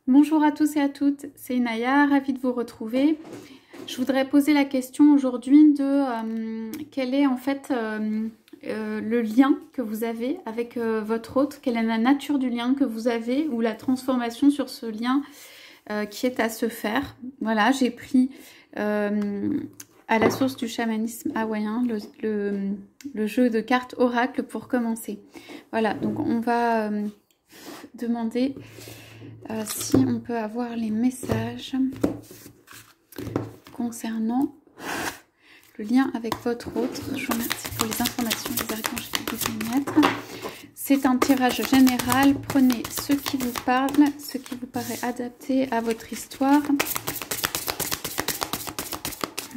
Bonjour à tous et à toutes, c'est Inaya, ravie de vous retrouver. Je voudrais poser la question aujourd'hui de quel est en fait le lien que vous avez avec votre hôte, quelle est la nature du lien que vous avez ou la transformation sur ce lien qui est à se faire. Voilà, j'ai pris à la source du chamanisme hawaïen le jeu de cartes oracle pour commencer. Voilà, donc on va demander si on peut avoir les messages concernant le lien avec votre hôte. Je vous remercie pour les informations des archanges qui vous mettre. C'est un tirage général. Prenez ce qui vous parle, ce qui vous paraît adapté à votre histoire.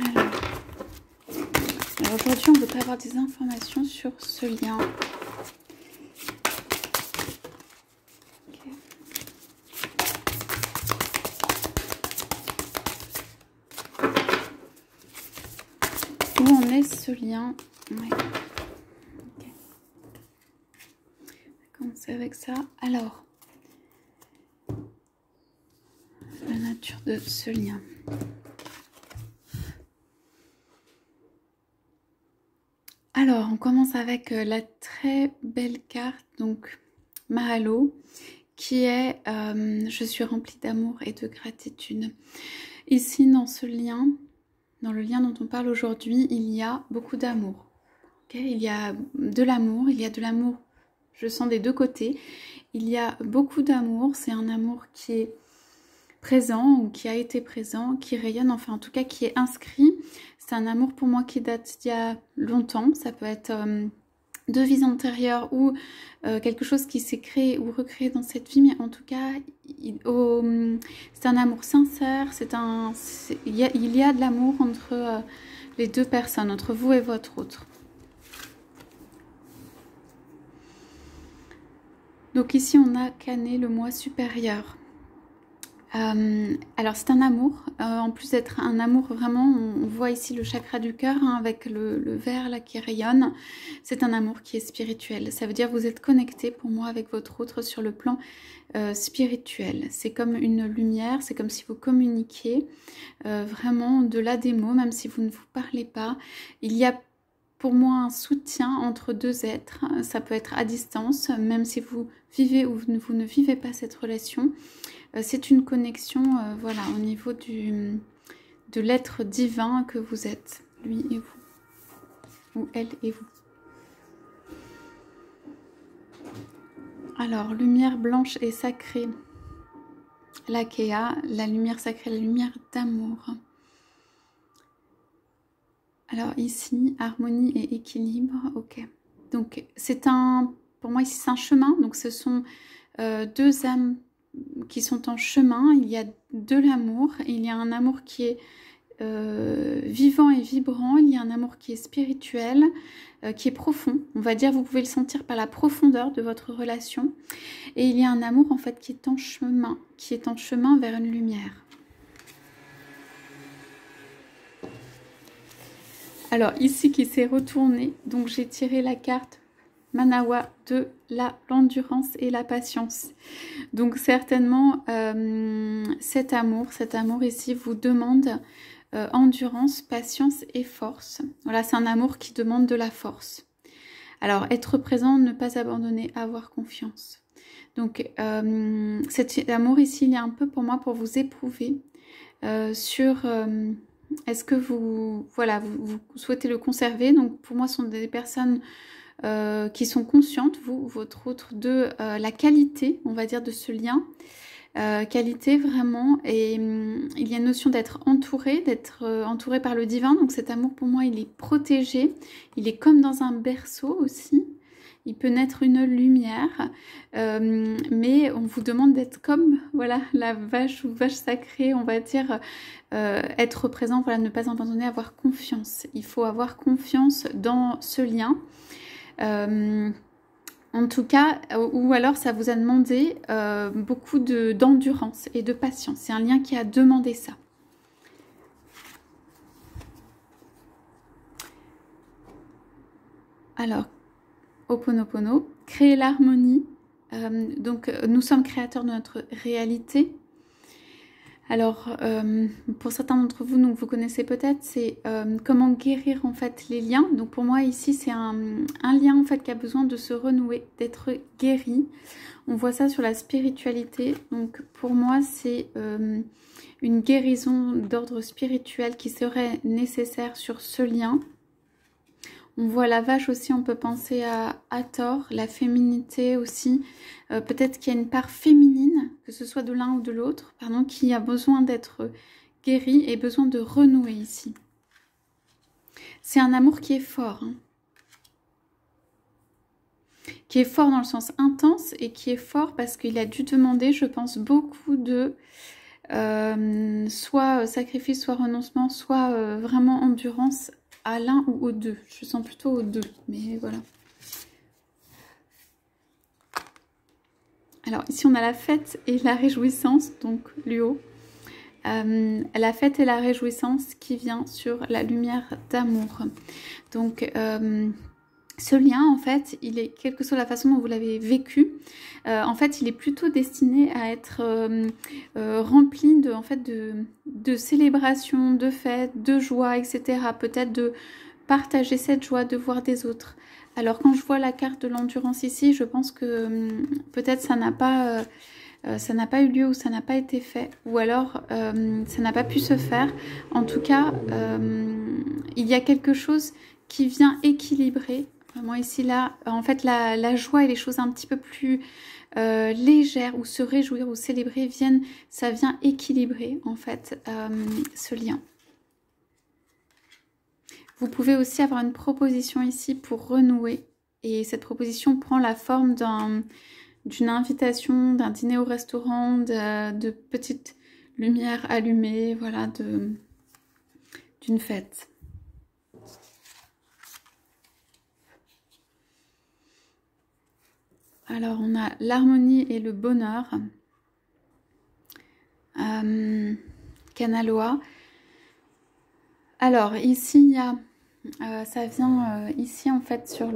Alors aujourd'hui, on voudrait avoir des informations sur ce lien. Où en est ce lien? Ouais. Okay. On va commencer avec ça. Alors, la nature de ce lien. Alors, on commence avec la très belle carte, donc Mahalo, qui est je suis remplie d'amour et de gratitude. Ici, dans ce lien, dans le lien dont on parle aujourd'hui, il y a beaucoup d'amour. Okay, il y a de l'amour, je sens des deux côtés. Il y a beaucoup d'amour, c'est un amour qui est présent ou qui a été présent, qui rayonne, enfin en tout cas qui est inscrit. C'est un amour pour moi qui date d'il y a longtemps. Ça peut être de vies antérieures ou quelque chose qui s'est créé ou recréé dans cette vie, mais en tout cas c'est un amour sincère, il y a de l'amour entre les deux personnes, entre vous et votre autre. Donc ici on a Cané, le moi supérieur. Alors c'est un amour, en plus d'être un amour vraiment, on voit ici le chakra du cœur hein, avec le vert là qui rayonne. C'est un amour qui est spirituel, ça veut dire que vous êtes connecté pour moi avec votre autre sur le plan spirituel. C'est comme une lumière, c'est comme si vous communiquiez vraiment au-delà des mots, même si vous ne vous parlez pas. Il y a pour moi un soutien entre deux êtres, ça peut être à distance, même si vous vivez ou vous ne vivez pas cette relation. C'est une connexion voilà, au niveau de l'être divin que vous êtes, lui et vous, ou elle et vous. Alors, lumière blanche et sacrée, l'Akea, la lumière sacrée, la lumière d'amour. Alors ici, harmonie et équilibre, ok. Donc c'est pour moi ici c'est un chemin, donc ce sont deux âmes qui sont en chemin, il y a de l'amour, il y a un amour qui est vivant et vibrant, il y a un amour qui est spirituel, qui est profond, on va dire, vous pouvez le sentir par la profondeur de votre relation, et il y a un amour en fait qui est en chemin vers une lumière. Alors ici qui s'est retourné, donc j'ai tiré la carte Manawa de l'endurance et la patience. Donc certainement cet amour ici vous demande endurance, patience et force. Voilà, c'est un amour qui demande de la force. Alors être présent, ne pas abandonner, avoir confiance. Donc cet amour ici, il est un peu pour moi pour vous éprouver sur... est-ce que vous souhaitez le conserver? Donc pour moi, ce sont des personnes qui sont conscientes, vous, votre autre, de la qualité, on va dire, de ce lien. Qualité vraiment, et il y a une notion d'être entouré par le divin. Donc cet amour pour moi, il est protégé, il est comme dans un berceau aussi. Il peut naître une lumière, mais on vous demande d'être comme voilà la vache ou vache sacrée, on va dire, être présent, voilà, ne pas abandonner, avoir confiance. Il faut avoir confiance dans ce lien. En tout cas, ou alors ça vous a demandé beaucoup d'endurance et de patience. C'est un lien qui a demandé ça. Alors, Ho'oponopono, créer l'harmonie. Donc, nous sommes créateurs de notre réalité. Alors, pour certains d'entre vous, donc vous connaissez peut-être, c'est comment guérir en fait les liens. Donc pour moi ici, c'est un lien en fait qui a besoin de se renouer, d'être guéri. On voit ça sur la spiritualité. Donc pour moi, c'est une guérison d'ordre spirituel qui serait nécessaire sur ce lien. On voit la vache aussi, on peut penser à Hathor, la féminité aussi. Peut-être qu'il y a une part féminine, que ce soit de l'un ou de l'autre, pardon, qui a besoin d'être guérie et besoin de renouer ici. C'est un amour qui est fort. Hein. Qui est fort dans le sens intense et qui est fort parce qu'il a dû demander, je pense, beaucoup de soit sacrifice, soit renoncement, soit vraiment endurance à l'un ou aux deux. Je sens plutôt aux deux, mais voilà. Alors ici on a la fête et la réjouissance, donc Luo. La fête et la réjouissance qui vient sur la lumière d'amour. Donc ce lien en fait, il est, quelle que soit la façon dont vous l'avez vécu, en fait il est plutôt destiné à être rempli de, en fait, de célébrations, de fêtes, de joie, etc. Peut-être de partager cette joie, de voir des autres. Alors quand je vois la carte de l'endurance ici, je pense que peut-être ça n'a pas eu lieu ou ça n'a pas été fait, ou alors ça n'a pas pu se faire. En tout cas, il y a quelque chose qui vient équilibrer. Moi ici, là, en fait, la joie et les choses un petit peu plus légères, ou se réjouir ou célébrer, ça vient équilibrer, en fait, ce lien. Vous pouvez aussi avoir une proposition ici pour renouer. Et cette proposition prend la forme d'une invitation, d'un dîner au restaurant, de petites lumières allumées, voilà, d'une fête. Alors, on a l'harmonie et le bonheur. Kanaloa. Alors, ici, il y a... ça vient ici, en fait, sur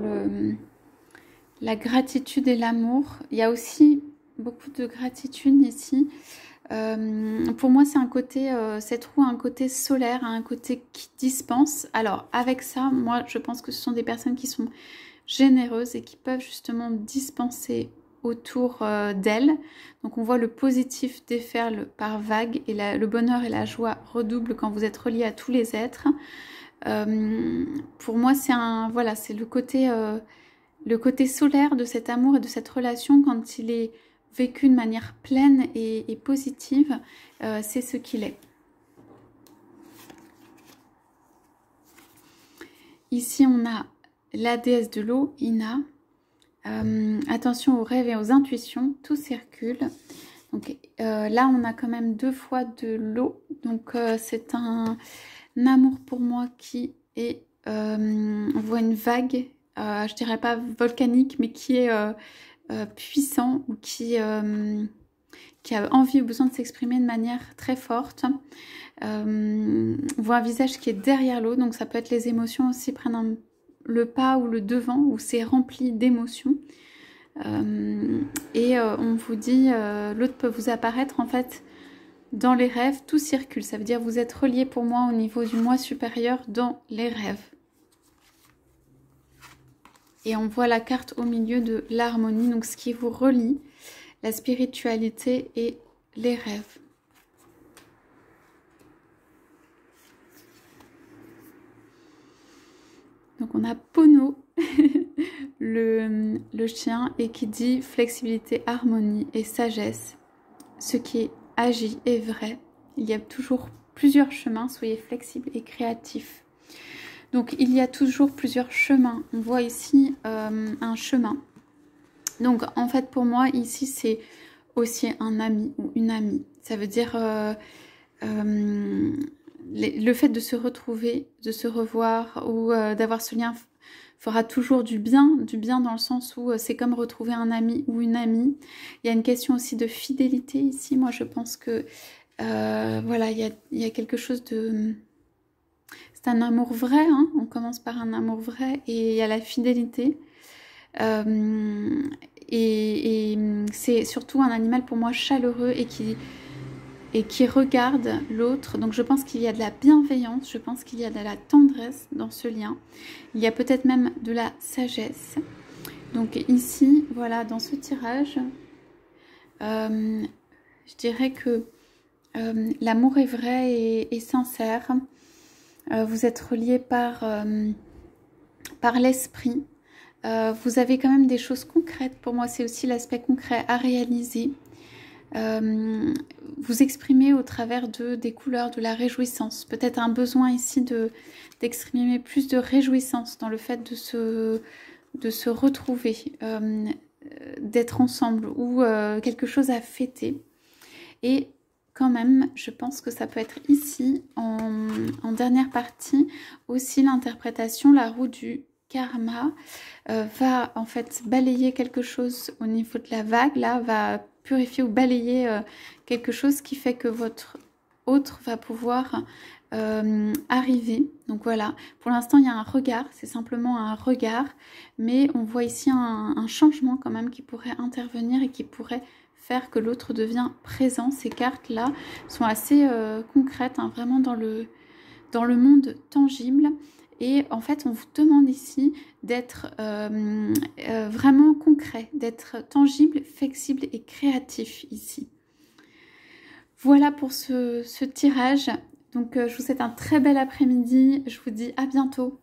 la gratitude et l'amour. Il y a aussi beaucoup de gratitude ici. Pour moi, c'est un côté... cette roue a un côté solaire, un côté qui dispense. Alors, avec ça, moi, je pense que ce sont des personnes qui sont généreuses et qui peuvent justement dispenser autour d'elles. Donc on voit le positif déferle par vagues et le bonheur et la joie redoublent quand vous êtes relié à tous les êtres. Pour moi c'est voilà, c'est le côté solaire de cet amour et de cette relation quand il est vécu de manière pleine et positive, c'est ce qu'il est. Ici on a la déesse de l'eau, Ina. Attention aux rêves et aux intuitions, tout circule. Donc là, on a quand même 2 fois de l'eau. Donc c'est un amour pour moi qui est, on voit une vague, je dirais pas volcanique, mais qui est puissant ou qui a envie ou besoin de s'exprimer de manière très forte. On voit un visage qui est derrière l'eau, donc ça peut être les émotions aussi prennent le pas ou le devant, où c'est rempli d'émotions. On vous dit, l'autre peut vous apparaître en fait dans les rêves, tout circule. Ça veut dire vous êtes relié pour moi au niveau du moi supérieur dans les rêves. Et on voit la carte au milieu de l'harmonie, donc ce qui vous relie, la spiritualité et les rêves. Donc on a Pono, le chien, et qui dit flexibilité, harmonie et sagesse. Ce qui est agi est vrai. Il y a toujours plusieurs chemins, soyez flexibles et créatifs. Donc il y a toujours plusieurs chemins. On voit ici un chemin. Donc en fait pour moi ici c'est aussi un ami ou une amie. Ça veut dire... le fait de se retrouver, de se revoir ou d'avoir ce lien fera toujours du bien dans le sens où c'est comme retrouver un ami ou une amie. Il y a une question aussi de fidélité ici. Moi, je pense que voilà, il y a quelque chose de... C'est un amour vrai, hein. On commence par un amour vrai et il y a la fidélité. Et c'est surtout un animal pour moi chaleureux et et qui regarde l'autre. Donc je pense qu'il y a de la bienveillance, je pense qu'il y a de la tendresse dans ce lien. Il y a peut-être même de la sagesse. Donc ici, voilà, dans ce tirage, je dirais que l'amour est vrai et sincère. Vous êtes reliés par l'esprit. Vous avez quand même des choses concrètes. Pour moi, c'est aussi l'aspect concret à réaliser. Vous exprimez au travers des couleurs, de la réjouissance. Peut-être un besoin ici d'exprimer plus de réjouissance dans le fait de se retrouver, d'être ensemble ou quelque chose à fêter. Et quand même, je pense que ça peut être ici, en dernière partie, aussi l'interprétation, la roue du karma va en fait balayer quelque chose au niveau de la vague, là, va purifier ou balayer quelque chose qui fait que votre autre va pouvoir arriver. Donc voilà, pour l'instant, il y a un regard, c'est simplement un regard, mais on voit ici un changement quand même qui pourrait intervenir et qui pourrait faire que l'autre devient présent. Ces cartes-là sont assez concrètes, hein, vraiment dans le monde tangible. Et en fait, on vous demande ici d'être vraiment concret, d'être tangible, flexible et créatif ici. Voilà pour ce tirage. Donc, je vous souhaite un très bel après-midi. Je vous dis à bientôt.